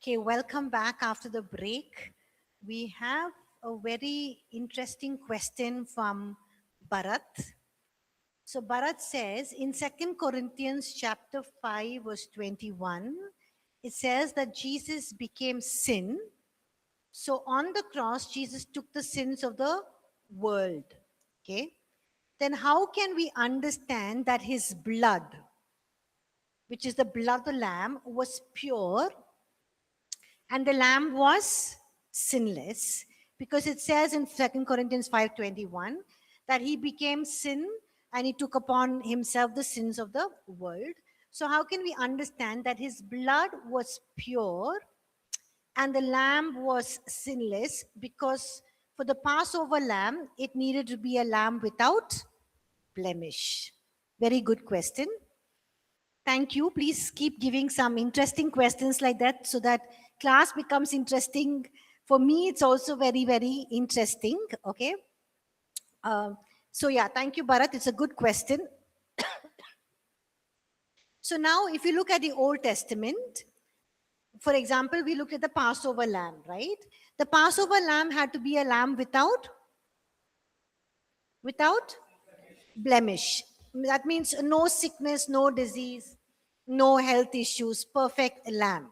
Okay, welcome back after the break. We have a very interesting question from Bharat. So Bharat says in 2 Corinthians chapter 5 verse 21, it says that Jesus became sin. So on the cross, Jesus took the sins of the world. Okay. Then how can we understand that his blood, which is the blood of the lamb, was pure and the lamb was sinless? Because it says in 2 Corinthians 5:21 that he became sin and he took upon himself the sins of the world. So how can we understand that his blood was pure and the lamb was sinless? Because for the Passover lamb, it needed to be a lamb without blemish. Very good question. Thank you. Please keep giving some interesting questions like that so that class becomes interesting. For me, it's also very, very interesting. Okay. So yeah, thank you, Bharat. It's a good question. So now, if you look at the Old Testament, for example, we look at the Passover lamb, right? The Passover lamb had to be a lamb without blemish. That means no sickness, no disease, no health issues, perfect lamb.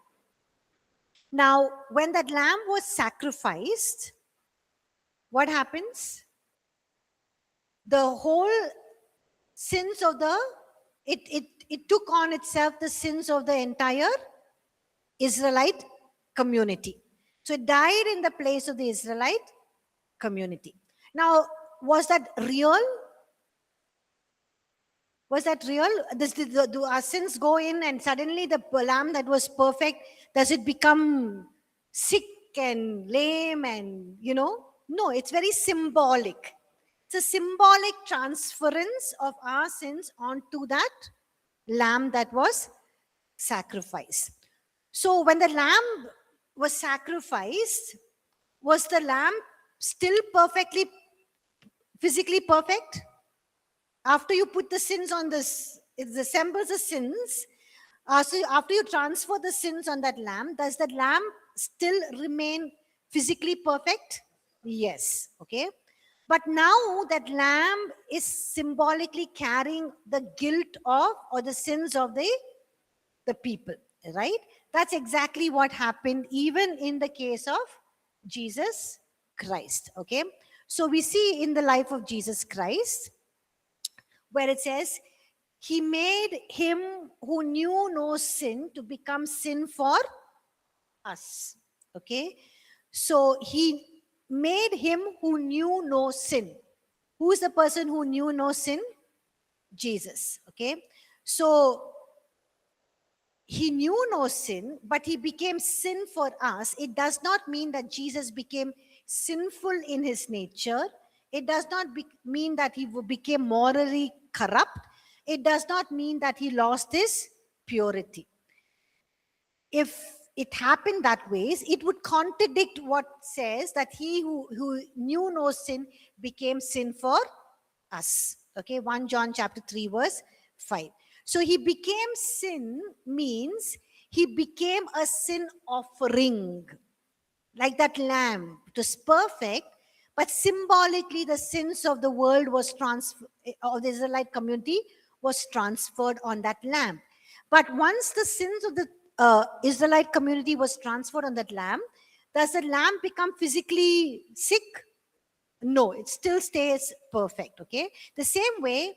Now, when that lamb was sacrificed, what happens? The whole sins of it took on itself the sins of the entire Israelite community. So it died in the place of the Israelite community. Now, was that real? Was that real? Do our sins go in and suddenly the lamb that was perfect, does it become sick and lame and, No, it's very symbolic. It's a symbolic transference of our sins onto that lamb that was sacrificed. So when the lamb was sacrificed, was the lamb still perfectly, physically perfect? After you put the sins on this, it resembles the sins. So after you transfer the sins on that lamb, does that lamb still remain physically perfect? Yes. Okay. But now that lamb is symbolically carrying the guilt of or the sins of the people, right? That's exactly what happened even in the case of Jesus Christ. Okay. So we see in the life of Jesus Christ, where it says, he made him who knew no sin to become sin for us. Okay. So he made him who knew no sin. Who is the person who knew no sin? Jesus. Okay. So he knew no sin, but he became sin for us. It does not mean that Jesus became sinful in his nature. It does not mean that he became morally corrupt. It does not mean that he lost his purity. If it happened that ways, it would contradict what says that he who knew no sin became sin for us. Okay, 1 John chapter 3 verse 5. So he became sin means he became a sin offering. Like that lamb. It was perfect, but symbolically the sins of the world was of the Israelite community was transferred on that lamb. But once the sins of the Israelite community was transferred on that lamb, does the lamb become physically sick? No, it still stays perfect. Okay. The same way,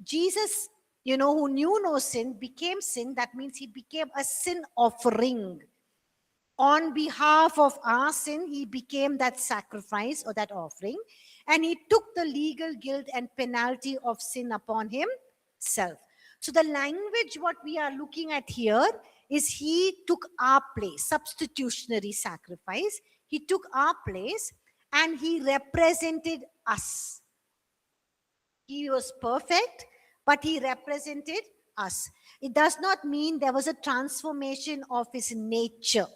Jesus, who knew no sin, became sin. That means he became a sin offering. On behalf of our sin, he became that sacrifice or that offering, and he took the legal guilt and penalty of sin upon himself. So the language what we are looking at here is he took our place, substitutionary sacrifice. He took our place and he represented us. He was perfect, but he represented us. It does not mean there was a transformation of his nature.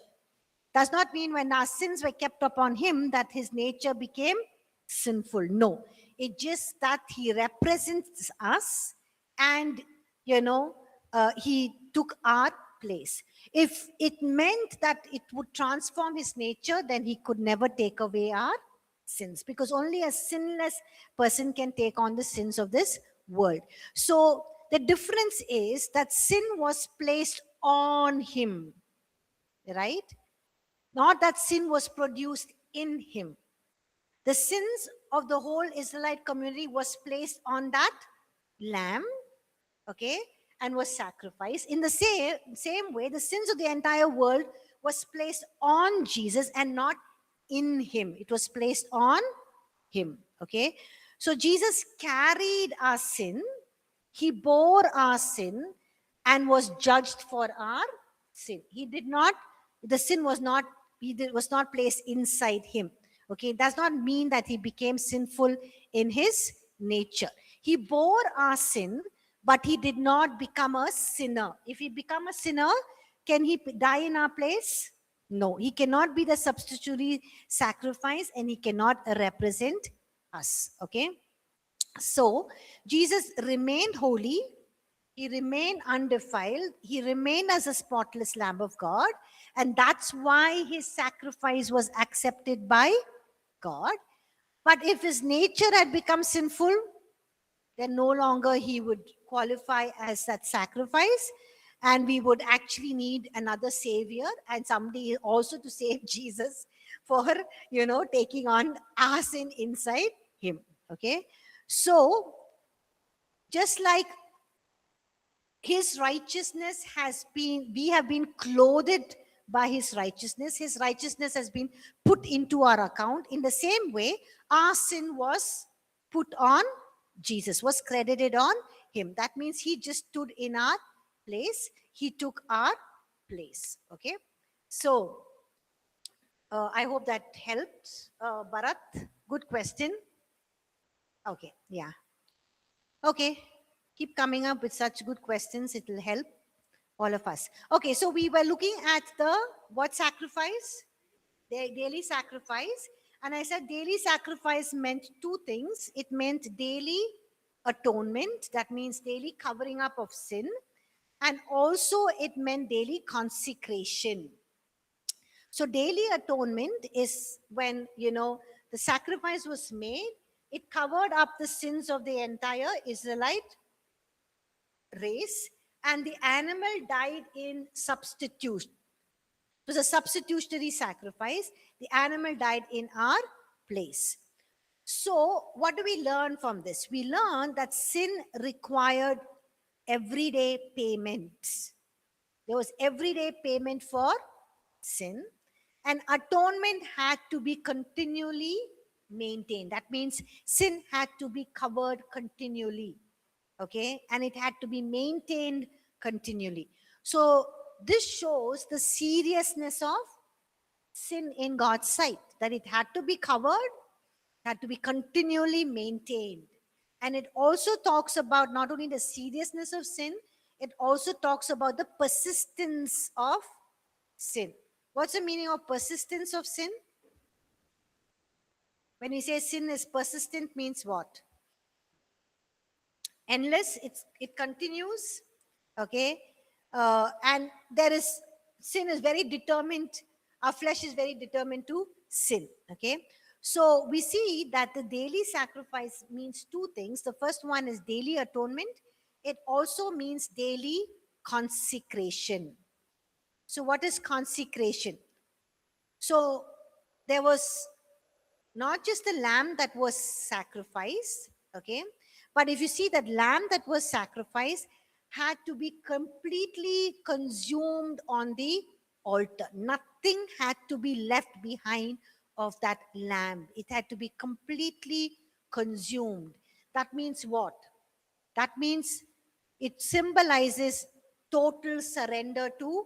Does not mean when our sins were kept upon him that his nature became sinful. No, it just that he represents us and, he took our place. If it meant that it would transform his nature, then he could never take away our sins, because only a sinless person can take on the sins of this world. So the difference is that sin was placed on him, right? Not that sin was produced in him. The sins of the whole Israelite community was placed on that lamb, okay, and was sacrificed. In the same way, the sins of the entire world was placed on Jesus and not in him. It was placed on him, okay. So Jesus carried our sin, he bore our sin, and was judged for our sin. He did not, the sin was not, was not placed inside him. Okay, it does not mean that he became sinful in his nature. He bore our sin, but he did not become a sinner. If he become a sinner, can he die in our place? No, he cannot be the substitutory sacrifice, and he cannot represent us. Okay, so Jesus remained holy, he remained undefiled, he remained as a spotless Lamb of God, and that's why his sacrifice was accepted by God. But if his nature had become sinful, then no longer he would qualify as that sacrifice, and we would actually need another savior and somebody also to save Jesus for, taking on our sin inside him. Okay, so just like his righteousness has been, we have been clothed by his righteousness has been put into our account. In the same way, our sin was put on Jesus, was credited on him. That means he just stood in our place, he took our place. Okay, so I hope that helped. Bharat, good question. Okay, yeah. Okay, keep coming up with such good questions, it will help all of us. Okay, so we were looking at the what sacrifice? The daily sacrifice. And I said daily sacrifice meant two things. It meant daily atonement, that means daily covering up of sin. And also it meant daily consecration. So daily atonement is when, the sacrifice was made, it covered up the sins of the entire Israelite race, and the animal died in substitution. It was a substitutionary sacrifice. The animal died in our place. So, what do we learn from this? We learn that sin required everyday payments. There was everyday payment for sin, and atonement had to be continually maintained. That means sin had to be covered continually. Okay, and it had to be maintained continually. So this shows the seriousness of sin in God's sight, that it had to be covered, had to be continually maintained. And it also talks about not only the seriousness of sin, it also talks about the persistence of sin. What's the meaning of persistence of sin? When we say sin is persistent, means what? Endless, it continues. Okay, and there is, sin is very determined, our flesh is very determined to sin. Okay, so we see that the daily sacrifice means two things. The first one is daily atonement. It also means daily consecration. So what is consecration? So there was not just the lamb that was sacrificed, okay, but if you see, that lamb that was sacrificed had to be completely consumed on the altar. Nothing had to be left behind of that lamb. It had to be completely consumed. That means what? That means it symbolizes total surrender to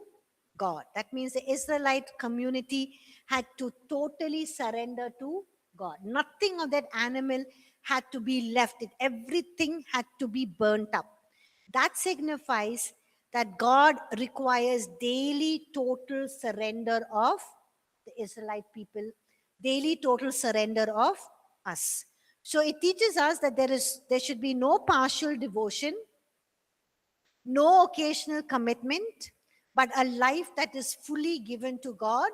God. That means the Israelite community had to totally surrender to God. Nothing of that animal had to be left. Everything had to be burnt up. That signifies that God requires daily total surrender of the Israelite people, daily total surrender of us. So it teaches us that there should be no partial devotion, no occasional commitment, but a life that is fully given to God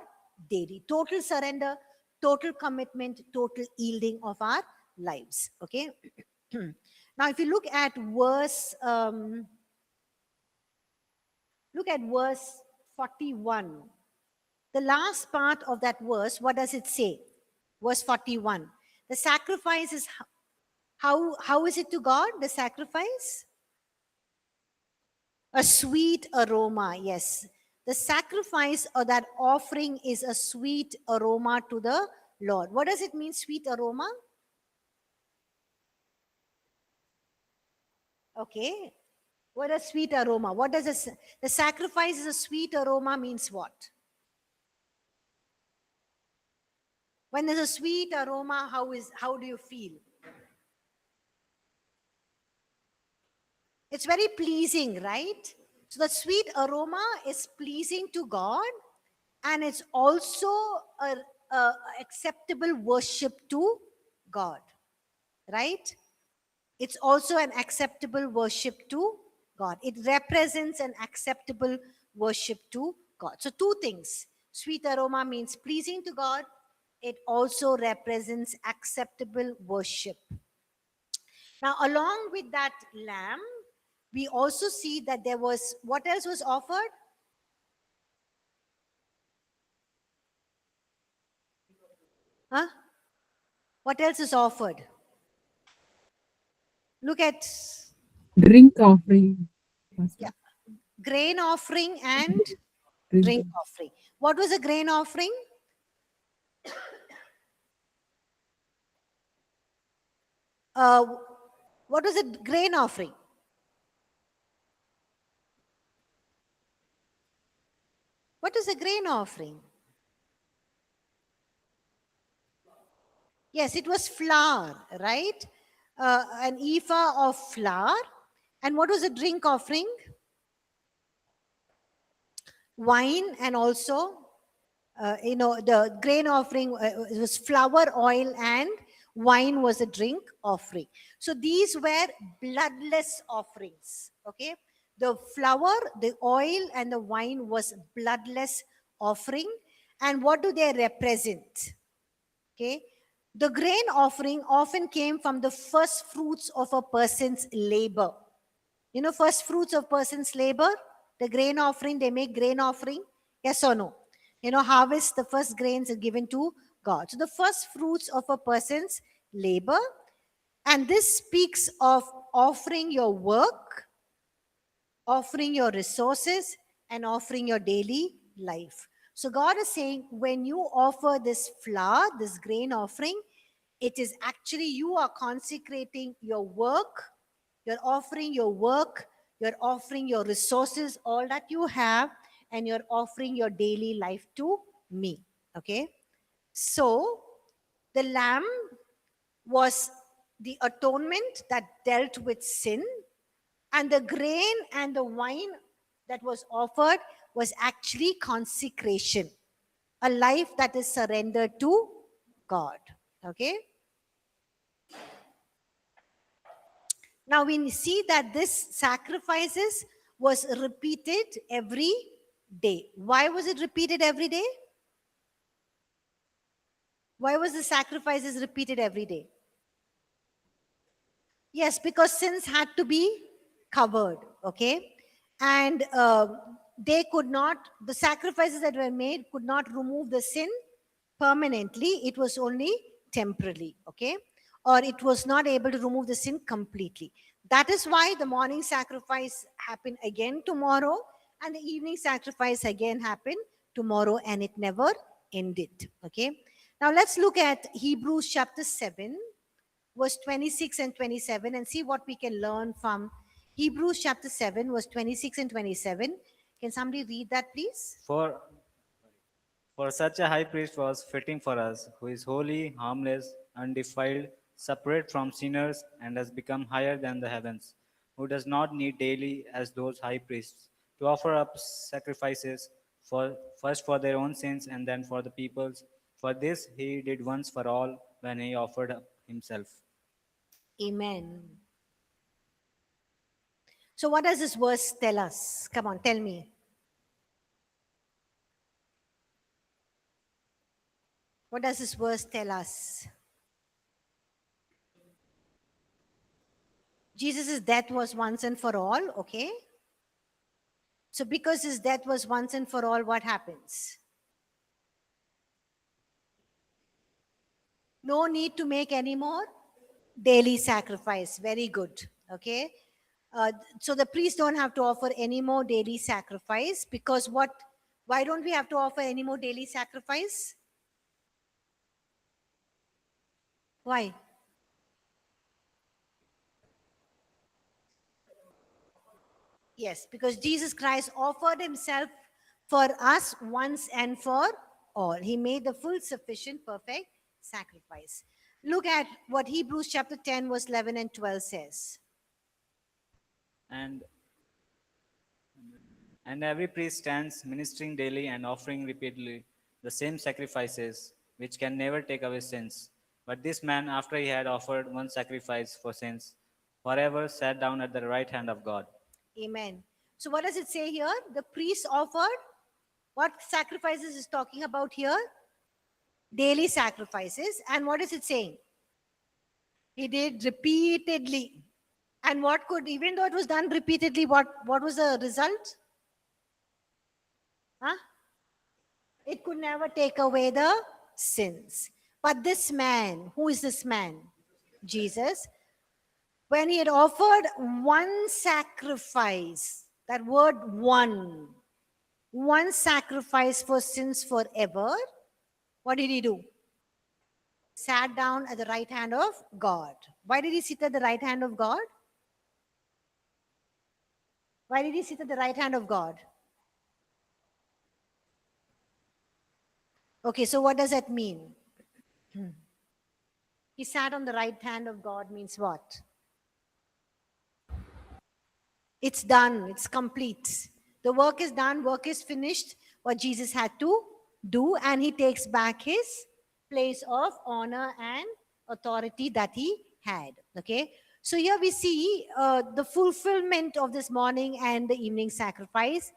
daily. Total surrender, total commitment, total yielding of our lives. Okay. Now, if you look at verse 41. The last part of that verse, what does it say? Verse 41. The sacrifice is how is it to God? The sacrifice? A sweet aroma, yes. The sacrifice or that offering is a sweet aroma to the Lord. What does it mean, sweet aroma? Okay. What a sweet aroma. What does the sacrifice is a sweet aroma means what? When there's a sweet aroma, how do you feel? It's very pleasing, right? So the sweet aroma is pleasing to God, and it's also a acceptable worship to God, right? It's also an acceptable worship to God. It represents an acceptable worship to God. So two things. Sweet aroma means pleasing to God. It also represents acceptable worship. Now, along with that lamb, we also see that there was, what else was offered? Huh? What else is offered? Look at, Drink offering. yeah, grain offering and Drink. drink offering. What was a grain offering? What was a grain offering? What is a grain offering? Yes, it was flour, right? An ephah of flour. And what was a drink offering? Wine, and also, the grain offering was flour, oil, and wine was a drink offering. So these were bloodless offerings. Okay. The flour, the oil, and the wine was bloodless offering. And what do they represent? Okay. The grain offering often came from the first fruits of a person's labor. First fruits of person's labor, the grain offering, they make grain offering. Yes or no? Harvest, the first grains are given to God. So the first fruits of a person's labor. And this speaks of offering your work, offering your resources, and offering your daily life. So God is saying, when you offer this flour, this grain offering, it is actually you are consecrating your work, you're offering your work, you're offering your resources, all that you have, and you're offering your daily life to me. Okay? So the lamb was the atonement that dealt with sin, and the grain and the wine that was offered was actually consecration, a life that is surrendered to God. Okay? Now we see that this sacrifices was repeated every day. Why was it repeated every day? Why was the sacrifices repeated every day? Yes, because sins had to be covered, okay? And the sacrifices that were made could not remove the sin permanently. It was only temporarily, okay? Or it was not able to remove the sin completely. That is why the morning sacrifice happened again tomorrow, and the evening sacrifice again happened tomorrow, and it never ended, okay? Now let's look at Hebrews chapter 7, verse 26 and 27, and see what we can learn from Hebrews chapter 7, verse 26 and 27. Can somebody read that, please? For such a high priest was fitting for us, who is holy, harmless, undefiled, separate from sinners, and has become higher than the heavens, who does not need daily, as those high priests, to offer up sacrifices, first for their own sins and then for the people's. For this he did once for all when he offered up himself. Amen. So, what does this verse tell us? Come on, tell me. What does this verse tell us? Jesus' death was once and for all, okay? So because his death was once and for all, what happens? No need to make any more daily sacrifice. Very good, okay? So the priests don't have to offer any more daily sacrifice because what? Why don't we have to offer any more daily sacrifice? Why? Yes, because Jesus Christ offered himself for us once and for all. He made the full, sufficient, perfect sacrifice. Look at what Hebrews chapter 10, verse 11 and 12 says. And every priest stands ministering daily and offering repeatedly the same sacrifices, which can never take away sins. But this man, after he had offered one sacrifice for sins, forever sat down at the right hand of God. Amen. So what does it say here? The priest offered what sacrifices is talking about here? Daily sacrifices. And what is it saying? He did repeatedly. And what could, even though it was done repeatedly, what was the result? Huh? It could never take away the sins. But this man, who is this man? Jesus. When he had offered one sacrifice, that word one sacrifice for sins forever, what did he do? Sat down at the right hand of God. Why did he sit at the right hand of God? Why did he sit at the right hand of God? Okay, so what does that mean? He sat on the right hand of God means what? It's done, it's complete. The work is done, work is finished, what Jesus had to do, and he takes back his place of honor and authority that he had. Okay, so here we see the fulfillment of this morning and the evening sacrifice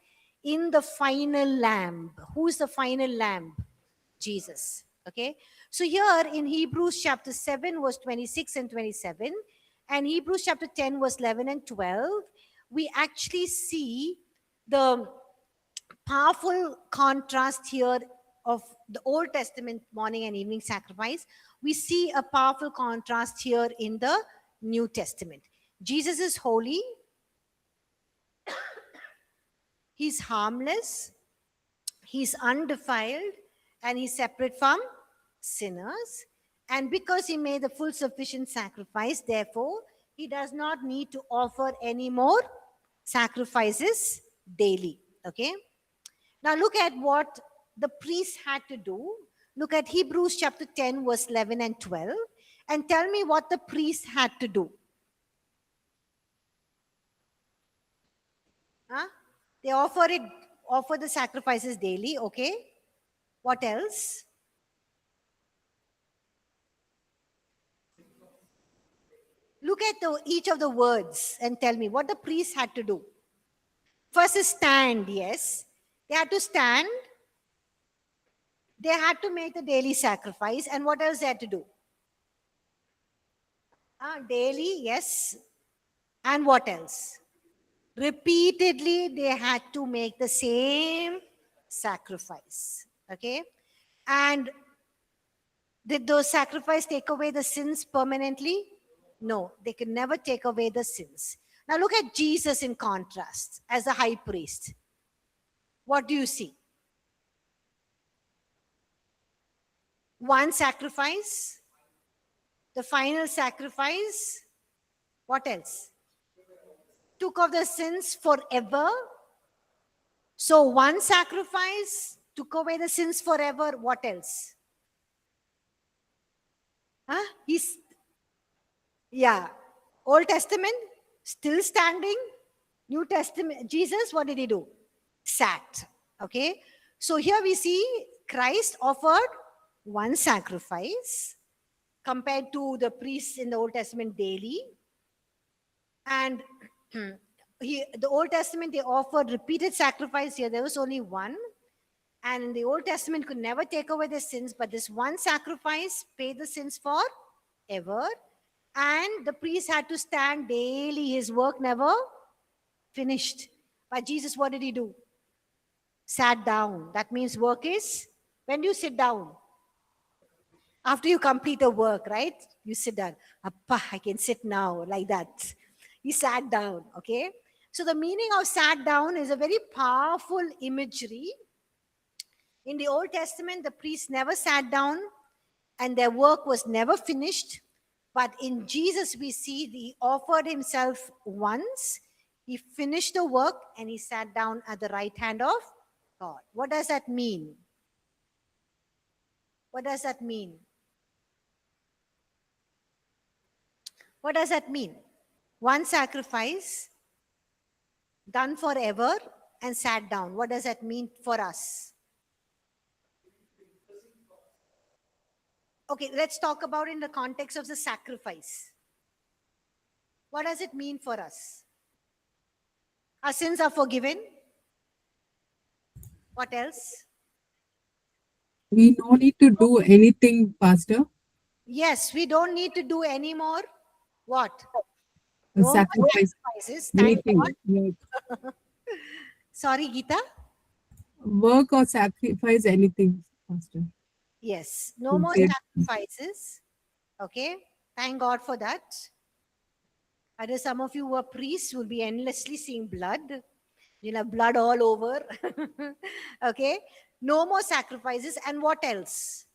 in the final lamb. Who's the final lamb? Jesus. Okay, so here in Hebrews chapter 7, verse 26 and 27, and Hebrews chapter 10, verse 11 and 12, we actually see the powerful contrast here of the Old Testament morning and evening sacrifice. We see a powerful contrast here in the New Testament. Jesus is holy, he's harmless, he's undefiled, and he's separate from sinners. And because he made the full sufficient sacrifice, therefore, he does not need to offer any more sacrifices daily. Okay. Now look at what the priest had to do. Look at Hebrews chapter 10, verse 11 and 12, and tell me what the priest had to do. Huh? They offer the sacrifices daily. Okay. What else? Look at each of the words and tell me what the priest had to do. First is stand, yes. They had to stand. They had to make the daily sacrifice. And what else they had to do? Daily, yes. And what else? Repeatedly, they had to make the same sacrifice. Okay. And did those sacrifices take away the sins permanently? No, they can never take away the sins. Now look at Jesus in contrast as a high priest. What do you see? One sacrifice, the final sacrifice. What else? Took off the sins forever. So one sacrifice took away the sins forever. What else? Old Testament, still standing. New Testament, Jesus, what did he do? Sat. Okay. So here we see Christ offered one sacrifice compared to the priests in the Old Testament daily. And the Old Testament, they offered repeated sacrifice. Here there was only one. And the Old Testament could never take away their sins, but this one sacrifice paid the sins forever. And the priest had to stand daily. His work never finished. But Jesus, what did he do? Sat down. That means work is, when do you sit down? After you complete a work, right? You sit down. Appa, I can sit now, like that. He sat down, okay? So the meaning of sat down is a very powerful imagery. In the Old Testament, the priests never sat down and their work was never finished. But in Jesus, we see he offered himself once, he finished the work, and he sat down at the right hand of God. What does that mean? What does that mean? What does that mean? One sacrifice, done forever, and sat down. What does that mean for us? Okay, let's talk about it in the context of the sacrifice. What does it mean for us? Our sins are forgiven. What else? We no need to do anything, Pastor. Yes, we don't need to do any more. What? No more Sacrifice sacrifices. Thank anything. God. Work. Sorry, Geeta. Work or sacrifice anything, Pastor. Yes, no more Okay. sacrifices. Okay, thank God for that. I know some of you who are priests will be endlessly seeing blood. You'll have blood all over. Okay, no more sacrifices. And what else?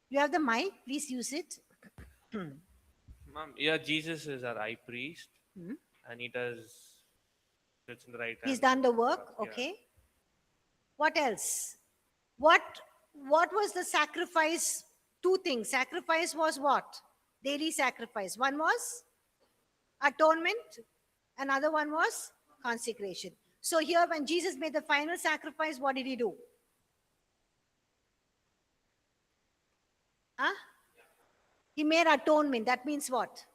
You have the mic, please use it. Ma'am, yeah, Jesus is our high priest, Hmm. and he does sits in the right He's hand. done the work. Yeah. Okay. What else? What was the sacrifice? Two things. Sacrifice was what? Daily sacrifice. One was atonement. Another one was consecration. So here when Jesus made the final sacrifice, what did he do? Huh? He made atonement. That means what?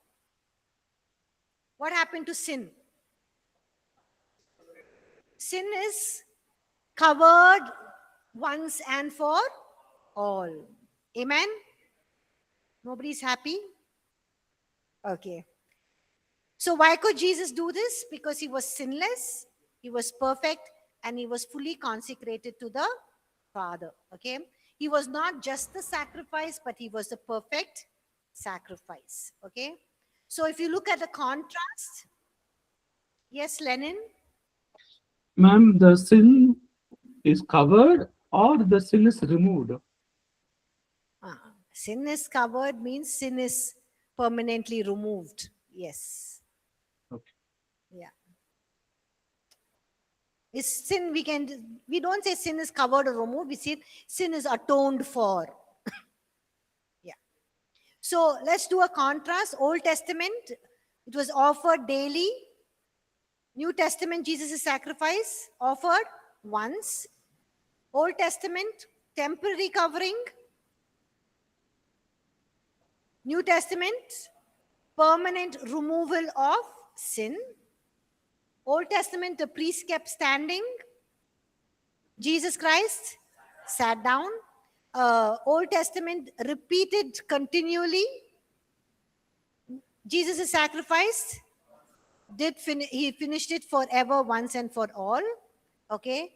What happened to sin? Sin is covered once and for all. Amen? Nobody's happy? Okay. So why could Jesus do this? Because he was sinless, he was perfect, and he was fully consecrated to the Father. Okay. He was not just the sacrifice, but he was the perfect sacrifice. Okay. So if you look at the contrast, yes, Lenin? Ma'am, the sin is covered or the sin is removed? Sin is covered means sin is permanently removed. Yes. Okay. Yeah. Is sin, we don't say sin is covered or removed, we say sin is atoned for. Yeah. So let's do a contrast. Old Testament, it was offered daily. New Testament, Jesus' sacrifice offered once. Old Testament, temporary covering. New Testament, permanent removal of sin. Old Testament, the priest kept standing. Jesus Christ sat down. Old Testament repeated continually. Jesus' sacrifice he finished it forever, once and for all. Okay.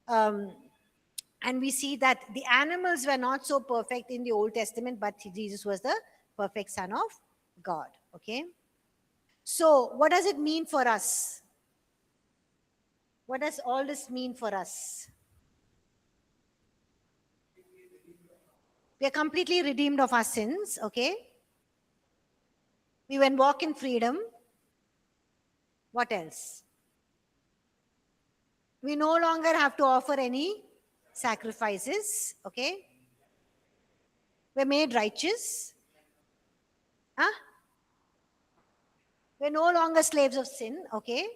And we see that the animals were not so perfect in the Old Testament, but Jesus was the perfect Son of God. Okay. So what does it mean for us? What does all this mean for us? We are completely redeemed of our sins, okay? We can walk in freedom. What else? We no longer have to offer any sacrifices, okay? We're made righteous. Huh? We're no longer slaves of sin, okay?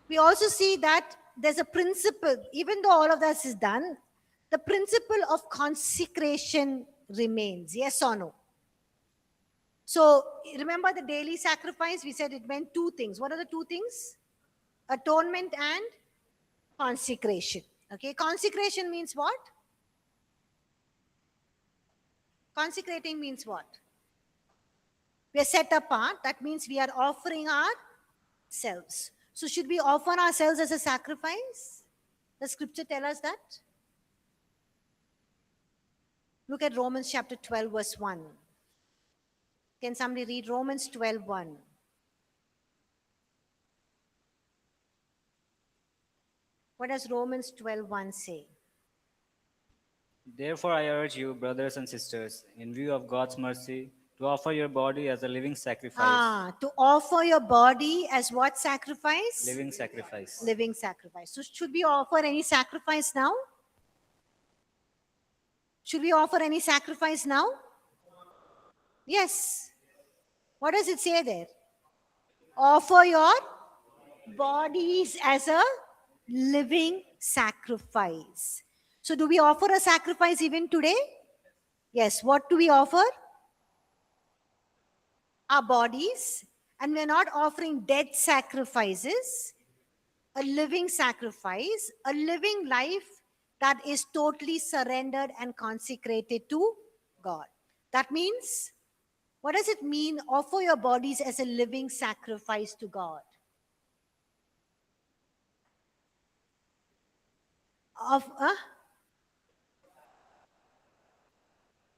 We also see that there's a principle, even though all of this is done, the principle of consecration remains, yes or no? So remember the daily sacrifice, we said it meant two things. What are the two things? Atonement and Consecration. Okay, consecration means what? Consecrating means what? We are set apart. That means we are offering ourselves. So should we offer ourselves as a sacrifice? The scripture tell us that. Look at Romans chapter 12, verse 1. Can somebody read Romans 12, 1? What does Romans 12, 1 say? Therefore, I urge you, brothers and sisters, in view of God's mercy, to offer your body as a living sacrifice. To offer your body as what sacrifice? Living sacrifice. Living sacrifice. So should we offer any sacrifice now? Should we offer any sacrifice now? Yes. What does it say there? Offer your bodies as a living sacrifice. So do we offer a sacrifice even today? Yes. What do we offer? Our bodies. And we're not offering dead sacrifices, a living sacrifice, a living life that is totally surrendered and consecrated to God. That means, what does it mean, offer your bodies as a living sacrifice to God?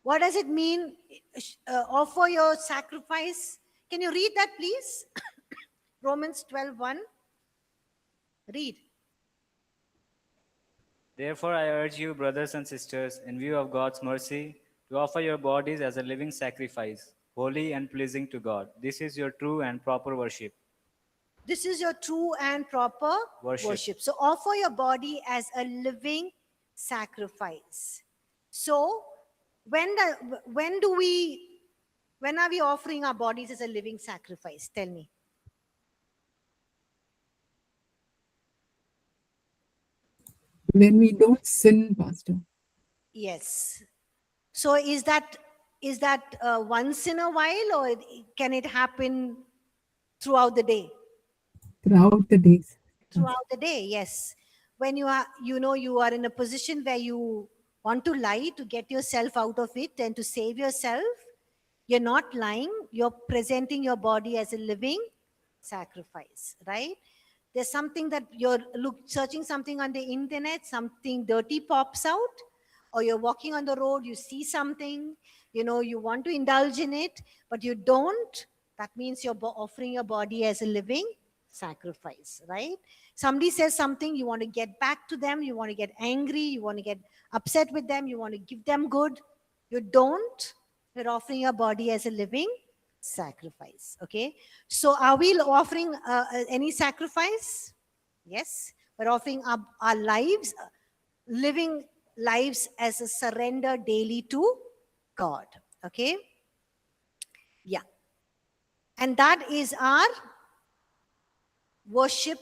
What does it mean, offer your sacrifice? Can you read that, please? Romans 12:1. Read. Therefore, I urge you, brothers and sisters, in view of God's mercy, to offer your bodies as a living sacrifice, holy and pleasing to God. This is your true and proper worship. This is your true and proper Worship. So offer your body as a living sacrifice. So when are we offering our bodies as a living sacrifice? Tell me. When we don't sin, Pastor. Yes. So is that once in a while, or can it happen throughout the day? Throughout the days. Throughout the day, yes. When you are in a position where you want to lie to get yourself out of it and to save yourself, you're not lying, you're presenting your body as a living sacrifice, right? There's something that you're searching something on the internet, something dirty pops out, or you're walking on the road, you see something, you want to indulge in it, but you don't. That means you're offering your body as a living sacrifice, right? Somebody says something, you want to get back to them, you want to get angry, you want to get upset with them, you want to give them good. You don't. You're offering your body as a living sacrifice. Okay. So are we offering any sacrifice? Yes. We're offering our lives, living lives as a surrender daily to God. Okay. Yeah. And that is our worship,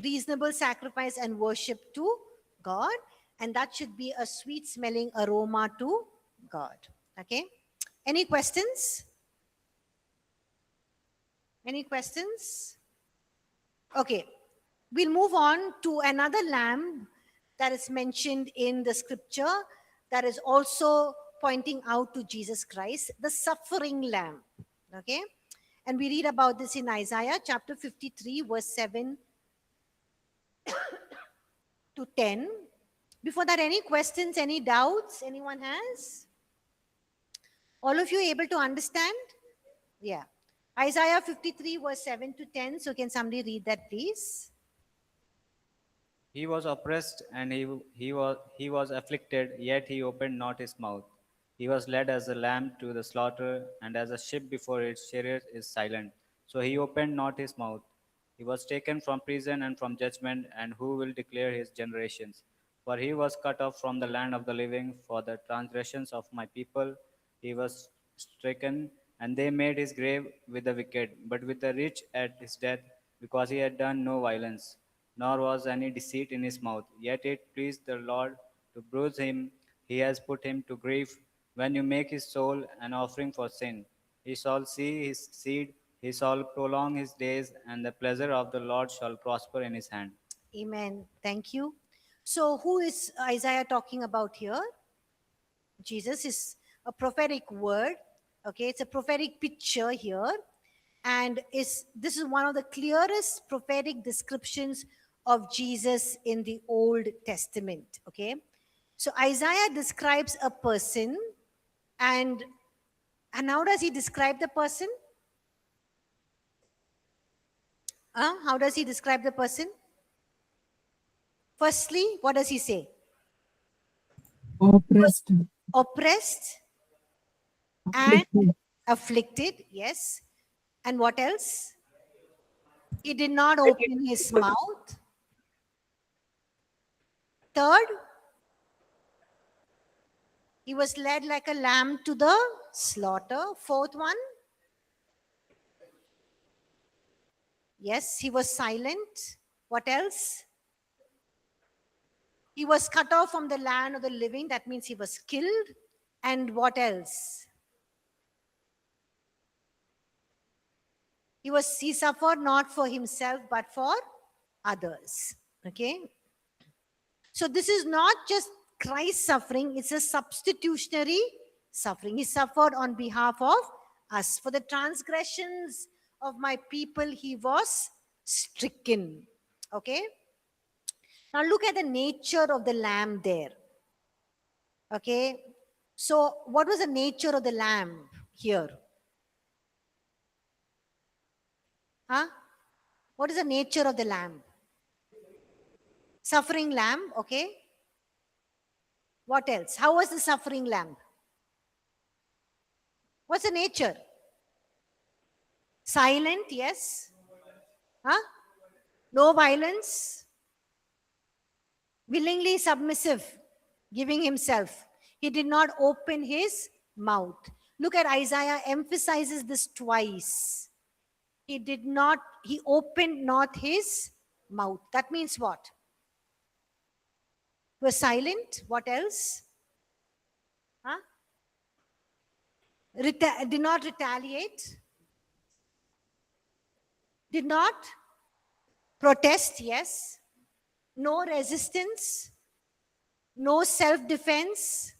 reasonable sacrifice and worship to God. And that should be a sweet smelling aroma to God. Okay. Any questions? Any questions? Okay. We'll move on to another lamb that is mentioned in the scripture that is also pointing out to Jesus Christ, the suffering lamb. Okay. And we read about this in Isaiah chapter 53, verse 7 to 10. Before that, any questions, any doubts anyone has? All of you able to understand? Yeah. Isaiah 53, verse 7 to 10. So can somebody read that, please? He was oppressed and he was afflicted, yet he opened not his mouth. He was led as a lamb to the slaughter, and as a sheep before its shearer is silent. So he opened not his mouth. He was taken from prison and from judgment, and who will declare his generations? For he was cut off from the land of the living for the transgressions of my people. He was stricken, and they made his grave with the wicked, but with the rich at his death, because he had done no violence, nor was any deceit in his mouth. Yet it pleased the Lord to bruise him. He has put him to grief. When you make his soul an offering for sin, he shall see his seed, he shall prolong his days, and the pleasure of the Lord shall prosper in his hand. Amen. Thank you. So, who is Isaiah talking about here? Jesus is a prophetic word. Okay, it's a prophetic picture here. And this is one of the clearest prophetic descriptions of Jesus in the Old Testament. Okay, so Isaiah describes a person, and how does he describe the person? How does he describe the person? Firstly, what does he say? Oppressed, Oppressed and afflicted, afflicted, yes. And what else? He did not open his mouth. Third, he was led like a lamb to the slaughter. Fourth one, yes, he was silent. What else? He was cut off from the land of the living. That means he was killed. And what else? He suffered not for himself, but for others. Okay. So this is not just Christ's suffering, it's a substitutionary suffering. He suffered on behalf of us. For the transgressions of my people, he was stricken. Okay. Now look at the nature of the lamb there. Okay. So what was the nature of the lamb here? Huh? What is the nature of the lamb? Suffering lamb, okay. What else? How was the suffering lamb? What's the nature? Silent, yes. Huh? No violence. Willingly submissive, giving himself. He did not open his mouth. Look at Isaiah emphasizes this twice. He opened not his mouth. That means what? He was silent. What else? Huh? Did not retaliate. Did not protest, yes. No resistance. No self-defense.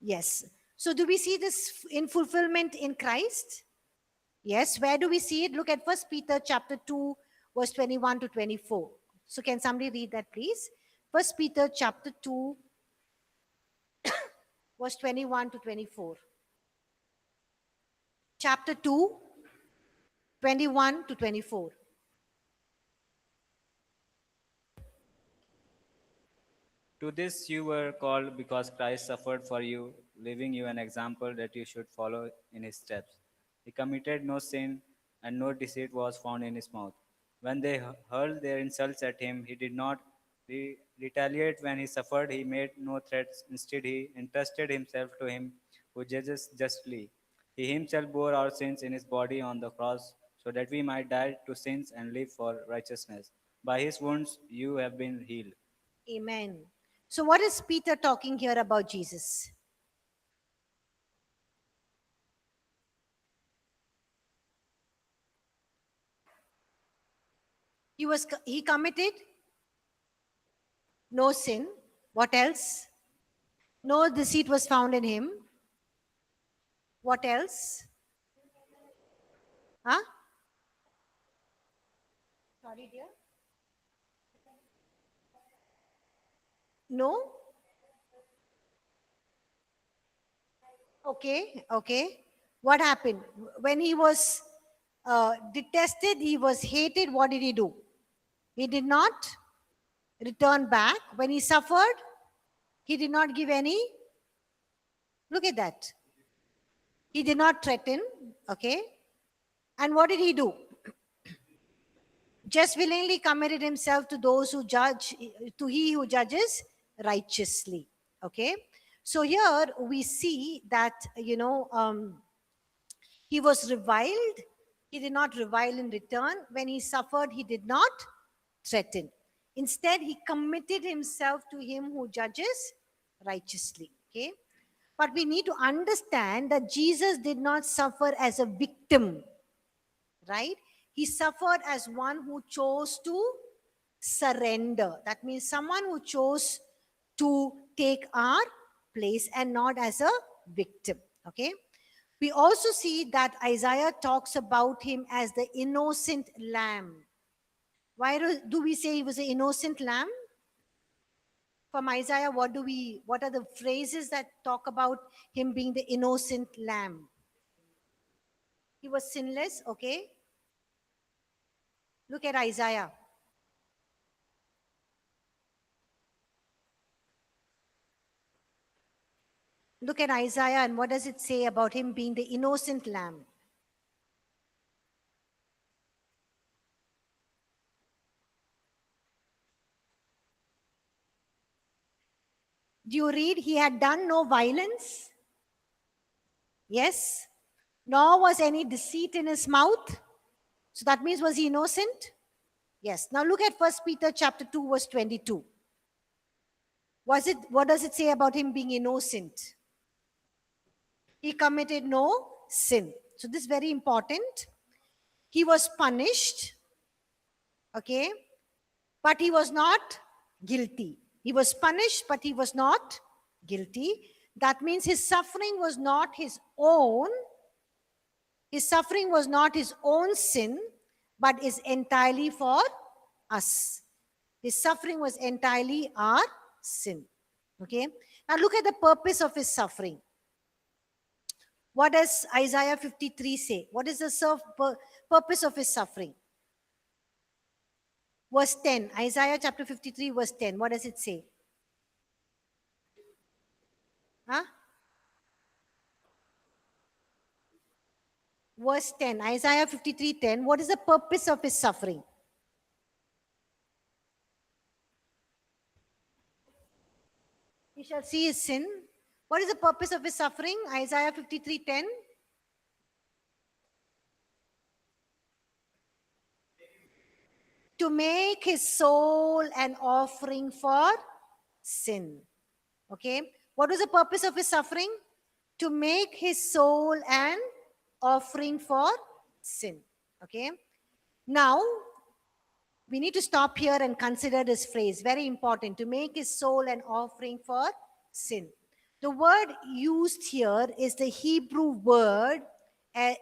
Yes. So do we see this in fulfillment in Christ? Yes. Where do we see it? Look at 1 Peter chapter 2, verse 21 to 24. So can somebody read that, please? 1 Peter chapter 2, verse 21 to 24. Chapter 2, 21 to 24. To this you were called because Christ suffered for you, leaving you an example that you should follow in his steps. He committed no sin, and no deceit was found in his mouth. When they hurled their insults at him, he did not retaliate. When he suffered, he made no threats. Instead, he entrusted himself to him who judges justly. He himself bore our sins in his body on the cross, so that we might die to sins and live for righteousness. By his wounds you have been healed. Amen. So what is Peter talking here about Jesus? He committed no sin. What else? No deceit was found in him. What else? Huh? Sorry, dear. No? Okay, okay. What happened? When he was detested, he was hated, what did he do? He did not return back. When he suffered, he did not give any. Look at that. He did not threaten, okay? And what did he do? Just willingly committed himself to those who judge, to he who judges righteously, okay? So here we see that, he was reviled. He did not revile in return. When he suffered, he did not threaten. Instead, he committed himself to him who judges righteously, okay? But we need to understand that Jesus did not suffer as a victim, right? He suffered as one who chose to surrender. That means someone who chose to take our place and not as a victim. Okay. We also see that Isaiah talks about him as the innocent lamb. Why do we say he was an innocent lamb? From Isaiah, what are the phrases that talk about him being the innocent lamb? He was sinless, okay? Look at Isaiah. Look at Isaiah, and what does it say about him being the innocent lamb? Do you read, he had done no violence? Yes. Nor was any deceit in his mouth. So that means, was he innocent? Yes. Now look at 1 Peter chapter 2, verse 22. What does it say about him being innocent? He committed no sin. So this is very important. He was punished, okay, but he was not guilty. He was punished, but he was not guilty. That means his suffering was not his own. His suffering was not his own sin, but is entirely for us. His suffering was entirely our sin. Okay. Now look at the purpose of his suffering. What does Isaiah 53 say? What is the purpose of his suffering? Verse 10. Isaiah chapter 53, verse 10. What does it say? Huh? Verse 10. Isaiah 53:10. What is the purpose of his suffering? He shall see his sin. What is the purpose of his suffering? Isaiah 53:10. To make his soul an offering for sin. Okay. What was the purpose of his suffering? To make his soul an offering for sin. Okay. Now, we need to stop here and consider this phrase. Very important. To make his soul an offering for sin. The word used here is the Hebrew word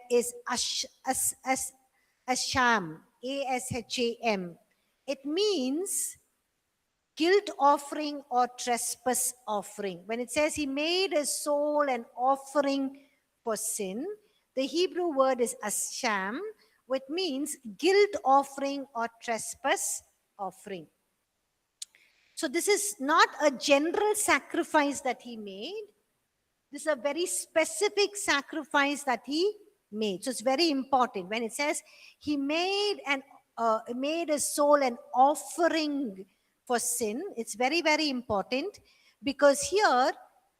is asham, A-S-H-A-M. It means guilt offering or trespass offering. When it says he made his soul an offering for sin, the Hebrew word is asham, which means guilt offering or trespass offering. So this is not a general sacrifice that he made. This is a very specific sacrifice that he made. So it's very important. When it says he made his soul an offering for sin, it's very, very important, because here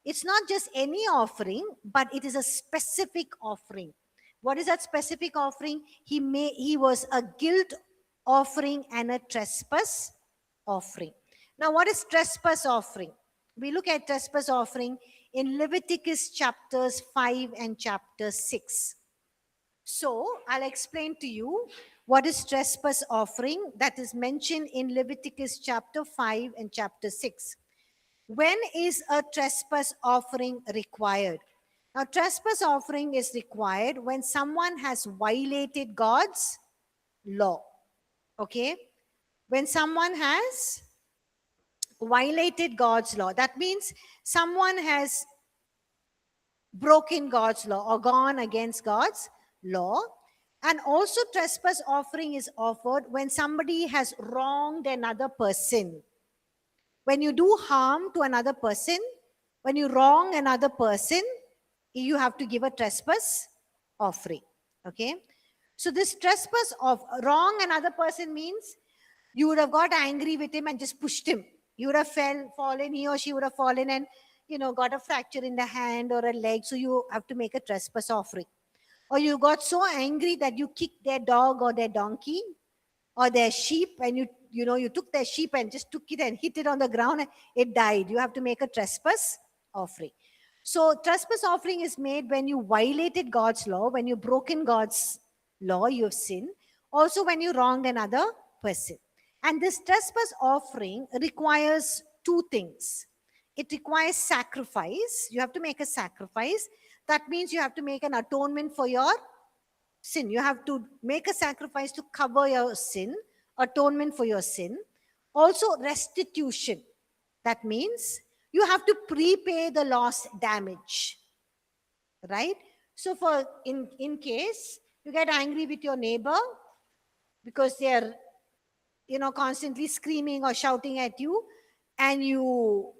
it's not just any offering, but it is a specific offering. What is that specific offering? He was a guilt offering and a trespass offering. Now, what is trespass offering? We look at trespass offering in Leviticus chapters 5 and chapter 6. So, I'll explain to you what is trespass offering that is mentioned in Leviticus chapter 5 and chapter 6. When is a trespass offering required? Now, trespass offering is required when someone has violated God's law. Okay? When someone has violated God's law, that means someone has broken God's law or gone against God's law. And also trespass offering is offered when somebody has wronged another person. When you do harm to another person, when you wrong another person, you have to give a trespass offering. Okay. So this trespass of wrong another person means you would have got angry with him and just pushed him. You would have fallen, he or she would have fallen and, got a fracture in the hand or a leg. So you have to make a trespass offering. Or you got so angry that you kicked their dog or their donkey or their sheep, and you took their sheep and just took it and hit it on the ground and it died. You have to make a trespass offering. So trespass offering is made when you violated God's law, when you've broken God's law, you have sinned. Also when you wronged another person. And this trespass offering requires two things. It requires sacrifice. You have to make a sacrifice. That means you have to make an atonement for your sin. You have to make a sacrifice to cover your sin, atonement for your sin. Also, restitution. That means you have to prepay the lost damage. Right? So, for in case you get angry with your neighbor because they're constantly screaming or shouting at you, and you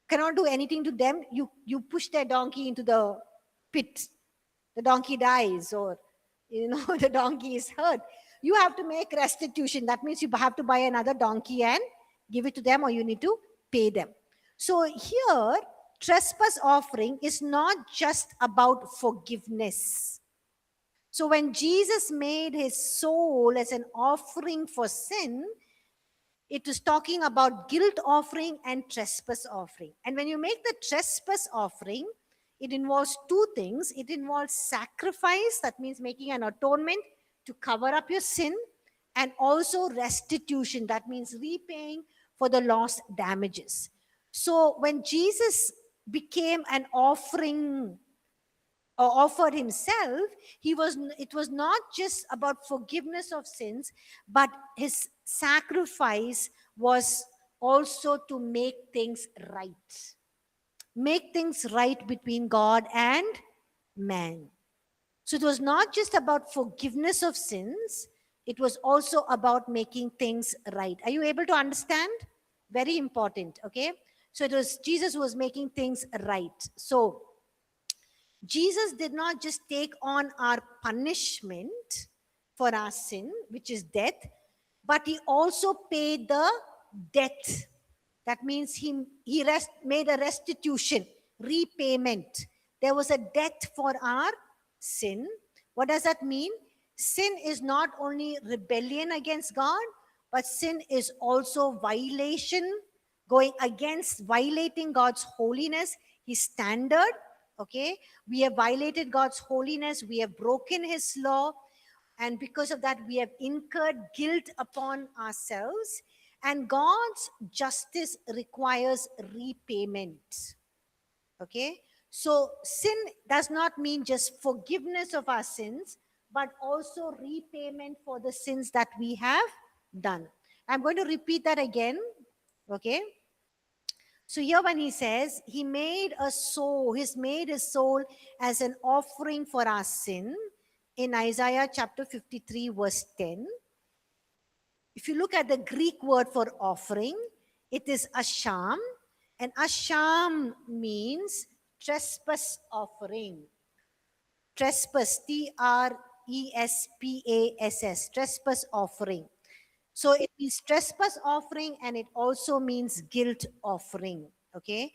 cannot do anything to them, you push their donkey into the pit. The donkey dies, or the donkey is hurt. You have to make restitution. That means you have to buy another donkey and give it to them, or you need to pay them. So here, trespass offering is not just about forgiveness. So when Jesus made his soul as an offering for sin, it is talking about guilt offering and trespass offering. And when you make the trespass offering, it involves two things. It involves sacrifice, that means making an atonement to cover up your sin, and also restitution, that means repaying for the lost damages. So when Jesus became an offering or offered himself, it was not just about forgiveness of sins, but his sacrifice was also to make things right. Make things right between God and man. So it was not just about forgiveness of sins, it was also about making things right. Are you able to understand? Very important, okay? So it was Jesus who was making things right. So Jesus did not just take on our punishment for our sin, which is death, but he also paid the debt. That means he made a restitution, repayment. There was a debt for our sin. What does that mean? Sin is not only rebellion against God, but sin is also violation, violating God's holiness, his standard. Okay, we have violated God's holiness, we have broken his law, and because of that, we have incurred guilt upon ourselves. And God's justice requires repayment. Okay, so sin does not mean just forgiveness of our sins, but also repayment for the sins that we have done. I'm going to repeat that again. Okay. So here when he says, he made his soul as an offering for our sin, in Isaiah chapter 53 verse 10. If you look at the Greek word for offering, it is asham, and asham means trespass offering. Trespass, Trespass, trespass offering. So it means trespass offering, and it also means guilt offering. Okay.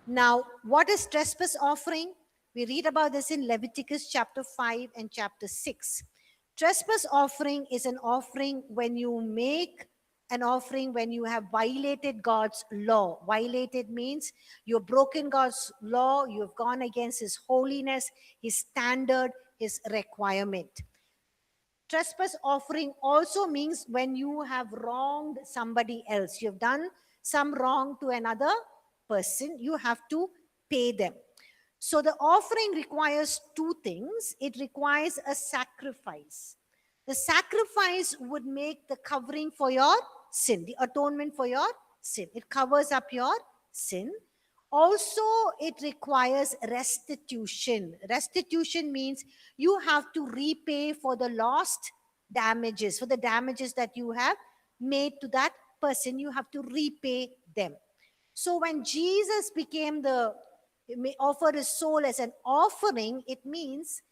Now, what is trespass offering? We read about this in Leviticus chapter 5 and chapter 6. Trespass offering is an offering when you make an offering when you have violated God's law. Violated means you've broken God's law, you've gone against his holiness, his standard, his requirement. Trespass offering also means when you have wronged somebody else. You've done some wrong to another person, you have to pay them. So the offering requires two things. It requires a sacrifice. The sacrifice would make the covering for your sin, the atonement for your sin. It covers up your sin. Also, it requires restitution. Restitution means you have to repay for the lost damages, for the damages that you have made to that person. You have to repay them. So when Jesus offered his soul as an offering, it means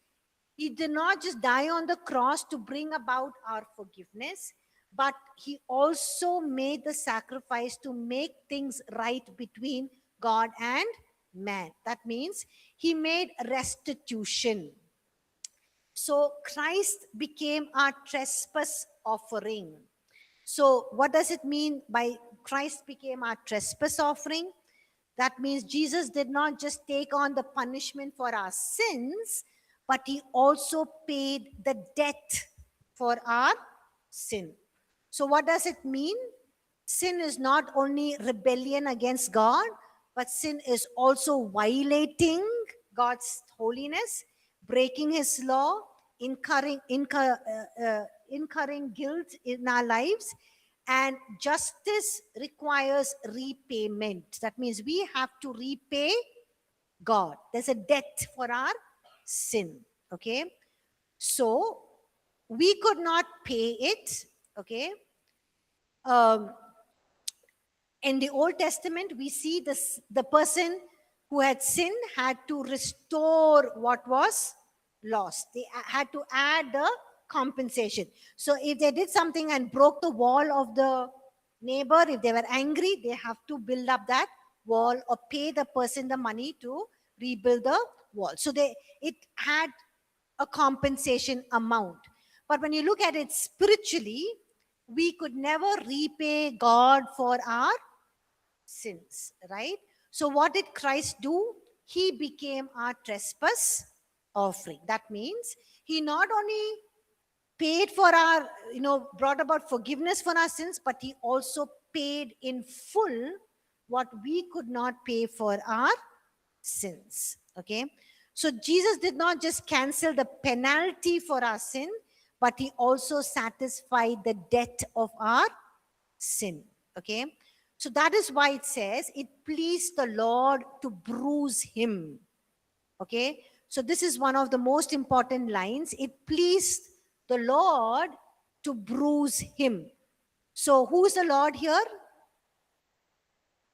he did not just die on the cross to bring about our forgiveness, but he also made the sacrifice to make things right between God and man. That means he made restitution. So Christ became our trespass offering. So what does it mean by Christ became our trespass offering? That means Jesus did not just take on the punishment for our sins, but he also paid the debt for our sin. So what does it mean? sin is not only rebellion against God, but sin is also violating God's holiness, breaking his law, incurring guilt in our lives. And justice requires repayment. That means we have to repay God. There's a debt for our sin. Okay. So we could not pay it. Okay. In the Old Testament, we see the person who had sinned had to restore what was lost. They had to add the compensation. So if they did something and broke the wall of the neighbor, if they were angry, they have to build up that wall or pay the person the money to rebuild the wall. So it had a compensation amount. But when you look at it spiritually, we could never repay God for our sins, right? So what did Christ do? He became our trespass offering. That means he not only paid for our, brought about forgiveness for our sins, but he also paid in full what we could not pay for our sins. Okay. So Jesus did not just cancel the penalty for our sin, but he also satisfied the debt of our sin. Okay. So that is why it says it pleased the Lord to bruise him. Okay. So this is one of the most important lines. It pleased the Lord to bruise him. So who's the Lord here?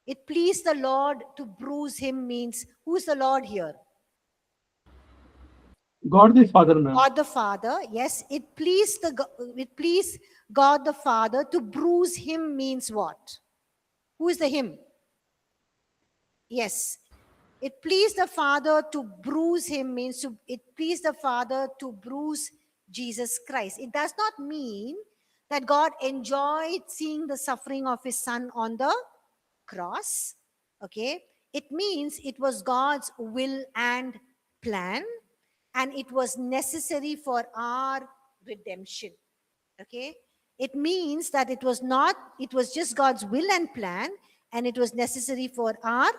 It pleased the Lord to bruise him means who's the Lord here? God the Father, ma'am. God the Father. Yes, it pleased God the Father to bruise him means what? Who is the him? Yes. It pleased the Father to bruise him means it pleased the Father to bruise Jesus Christ. It does not mean that God enjoyed seeing the suffering of his son on the cross. Okay. It means it was God's will and plan, and it was necessary for our redemption. Okay. It means that it was just God's will and plan, and it was necessary for our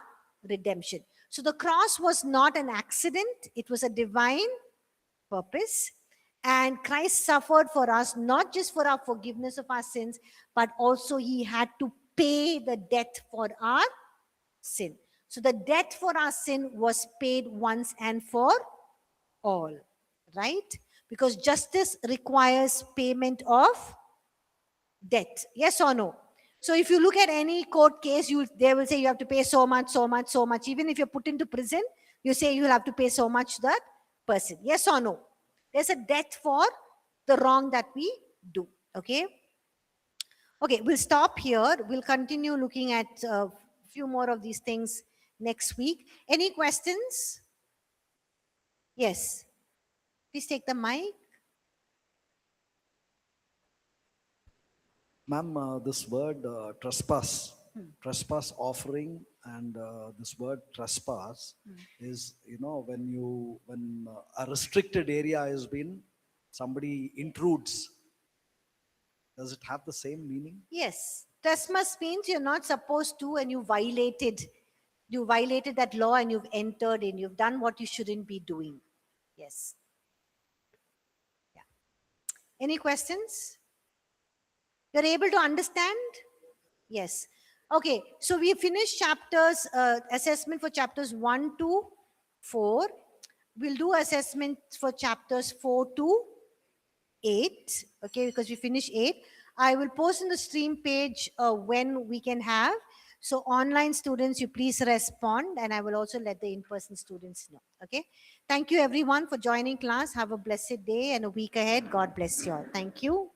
redemption. So the cross was not an accident, it was a divine purpose. And Christ suffered for us, not just for our forgiveness of our sins, but also he had to pay the debt for our sin. So the debt for our sin was paid once and for all, right? Because justice requires payment of debt. Yes or no? So if you look at any court case, they will say you have to pay so much, so much, so much. Even if you're put into prison, you say you'll have to pay so much to that person. Yes or no? There's a debt for the wrong that we do. Okay. Okay, we'll stop here. We'll continue looking at a few more of these things next week. Any questions? Yes. Please take the mic. Ma'am, this word trespass offering, and this word trespass is, when a restricted area has been, somebody intrudes. Does it have the same meaning? Yes. Trespass means you're not supposed to, and you violated that law, and you've entered in. You've done what you shouldn't be doing. Yes. Yeah. Any questions? You're able to understand? Yes. Okay. So we finished chapters, assessment for chapters 1 to 4. We'll do assessment for chapters 4 to 8. Okay, because we finished 8. I will post in the stream page when we can have. So online students, you please respond, and I will also let the in-person students know. Okay. Thank you everyone for joining class. Have a blessed day and a week ahead. God bless you all. Thank you.